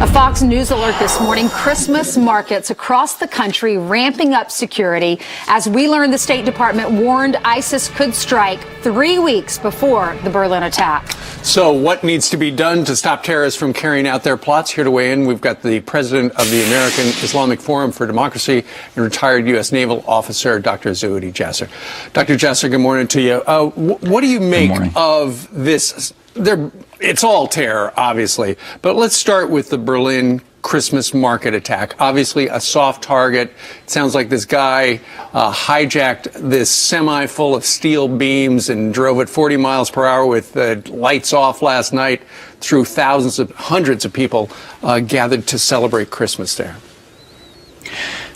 A Fox News alert this morning, Christmas markets across the country ramping up security as we learned the State Department warned ISIS could strike 3 weeks before the Berlin attack. So what needs to be done to stop terrorists from carrying out their plots? Here to weigh in, we've got the president of the American Islamic Forum for Democracy and retired U.S. Naval officer, Dr. Zuhdi Jasser. Dr. Jasser, good morning to you. What do you make of this? It's all terror, obviously, but let's start with the Berlin Christmas market attack. Obviously a soft target. It sounds like this guy hijacked this semi full of steel beams and drove at 40 miles per hour with the lights off last night through hundreds of people gathered to celebrate Christmas there.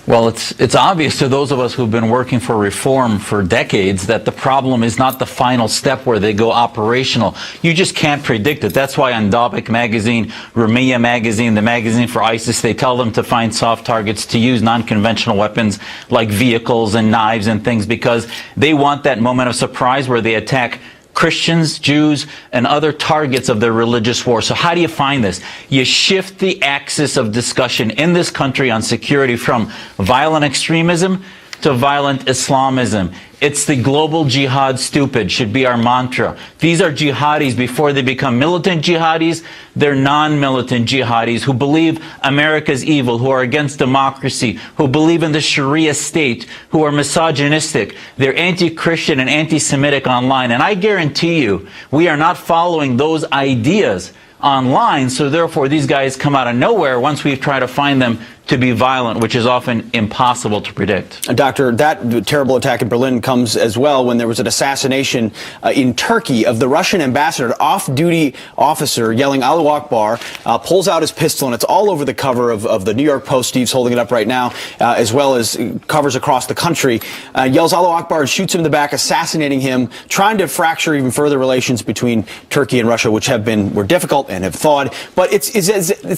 Well, it's obvious to those of us who've been working for reform for decades that the problem is not the final step where they go operational. You just can't predict it. That's why on Dabik magazine, Rumiyya magazine, the magazine for ISIS, they tell them to find soft targets, to use non-conventional weapons like vehicles and knives and things, because they want that moment of surprise where they attack Christians, Jews, and other targets of their religious war. So how do you find this? You shift the axis of discussion in this country on security from violent extremism to violent Islamism. It's the global jihad stupid should be our mantra. These are jihadis before they become militant jihadis. They're non-militant jihadis who believe America's evil, who are against democracy, who believe in the Sharia state, who are misogynistic. They're anti-Christian and anti-Semitic online. And I guarantee you, we are not following those ideas online. So therefore, these guys come out of nowhere once we try to find them to be violent, which is often impossible to predict. Doctor, that terrible attack in Berlin comes as well when there was an assassination in Turkey of the Russian ambassador, an off-duty officer yelling Allahu Akbar, pulls out his pistol, and it's all over the cover of the New York Post. Steve's holding it up right now, as well as covers across the country. Yells Allahu Akbar and shoots him in the back, assassinating him, trying to fracture even further relations between Turkey and Russia, which were difficult and have thawed. But it's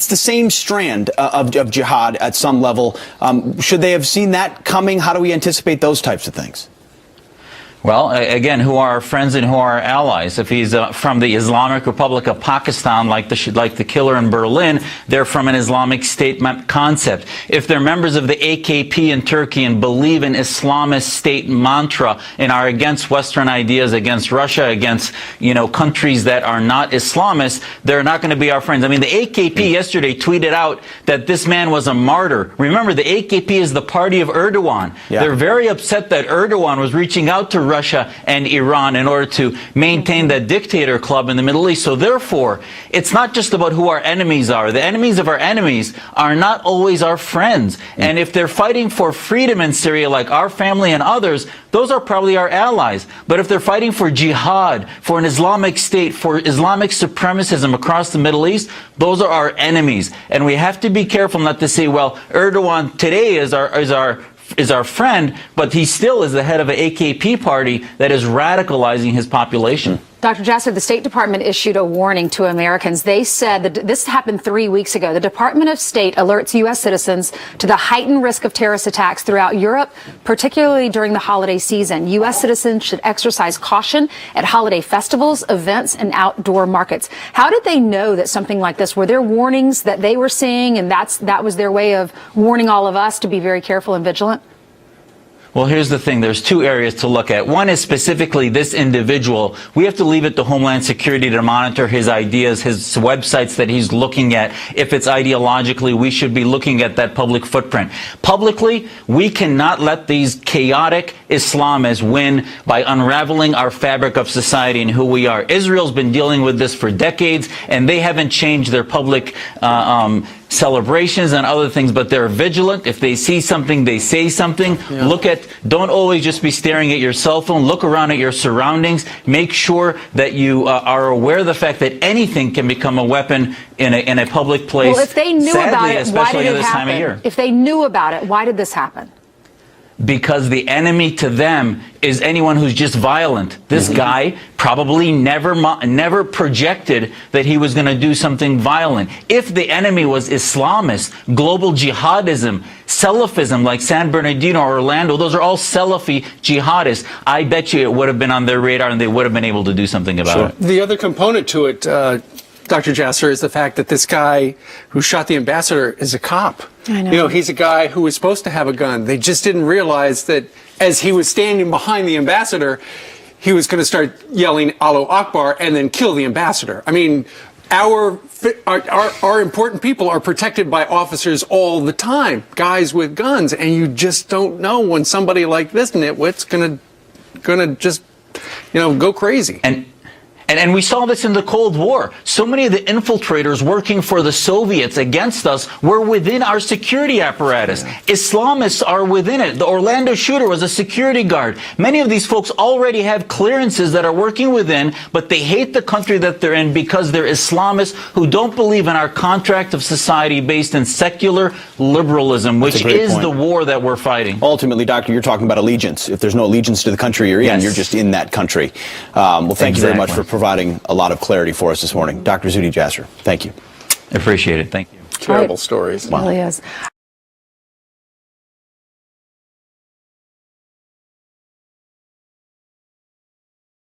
the same strand of jihad at some level. Should they have seen that coming? How do we anticipate those types of things? Well, again, who are our friends and who are our allies? If he's from the Islamic Republic of Pakistan, like the killer in Berlin, they're from an Islamic State concept. If they're members of the AKP in Turkey and believe in Islamist state mantra and are against Western ideas, against Russia, against countries that are not Islamist, they're not going to be our friends. I mean, the AKP yesterday tweeted out that this man was a martyr. Remember, the AKP is the party of Erdogan. Yeah. They're very upset that Erdogan was reaching out to Russia and Iran in order to maintain that dictator club in the Middle East. So therefore, it's not just about who our enemies are. The enemies of our enemies are not always our friends. And if they're fighting for freedom in Syria, like our family and others, those are probably our allies. But if they're fighting for jihad, for an Islamic state, for Islamic supremacism across the Middle East, those are our enemies. And we have to be careful not to say, well, Erdogan today is our friend, but he still is the head of an AKP party that is radicalizing his population. Dr. Jasser, the State Department issued a warning to Americans. They said that this happened 3 weeks ago. The Department of State alerts U.S. citizens to the heightened risk of terrorist attacks throughout Europe, particularly during the holiday season. U.S. citizens should exercise caution at holiday festivals, events, and outdoor markets. How did they know that something like this? Were there warnings that they were seeing, and that was their way of warning all of us to be very careful and vigilant? Well, here's the thing. There's two areas to look at. One is specifically this individual. We have to leave it to Homeland Security to monitor his ideas, his websites that he's looking at. If it's ideologically, we should be looking at that public footprint. Publicly, we cannot let these chaotic Islamists win by unraveling our fabric of society and who we are. Israel's been dealing with this for decades, and they haven't changed their public celebrations and other things, but they're vigilant. If they see something, they say something. Yeah. Don't always just be staring at your cell phone. Look around at your surroundings. Make sure that you are aware of the fact that anything can become a weapon in a public place. Well, if they knew about it, why did it time of year. happen? If they knew about it, why did this happen? Because the enemy to them is anyone who's just violent. This guy probably never projected that he was going to do something violent. If the enemy was Islamist, global jihadism, Salafism like San Bernardino or Orlando, those are all Salafi jihadists. I bet you it would have been on their radar and they would have been able to do something about it. The other component to it, Dr. Jasser, is the fact that this guy who shot the ambassador is a cop. I know. You know, he's a guy who was supposed to have a gun. They just didn't realize that as he was standing behind the ambassador, he was going to start yelling Allahu Akbar and then kill the ambassador. I mean, our important people are protected by officers all the time, guys with guns, and you just don't know when somebody like this nitwit's gonna just, you know, go crazy. And we saw this in the Cold War. So many of the infiltrators working for the Soviets against us were within our security apparatus. Yeah. Islamists are within it. The Orlando shooter was a security guard. Many of these folks already have clearances that are working within, but they hate the country that they're in because they're Islamists who don't believe in our contract of society based in secular liberalism, which is the war that we're fighting. Ultimately, Doctor, you're talking about allegiance. If there's no allegiance to the country you're in, you're just in that country. Well, thank you very much for providing a lot of clarity for us this morning. Dr. Zuhdi Jasser, thank you. Appreciate it. Thank you. Terrible stories. It really is.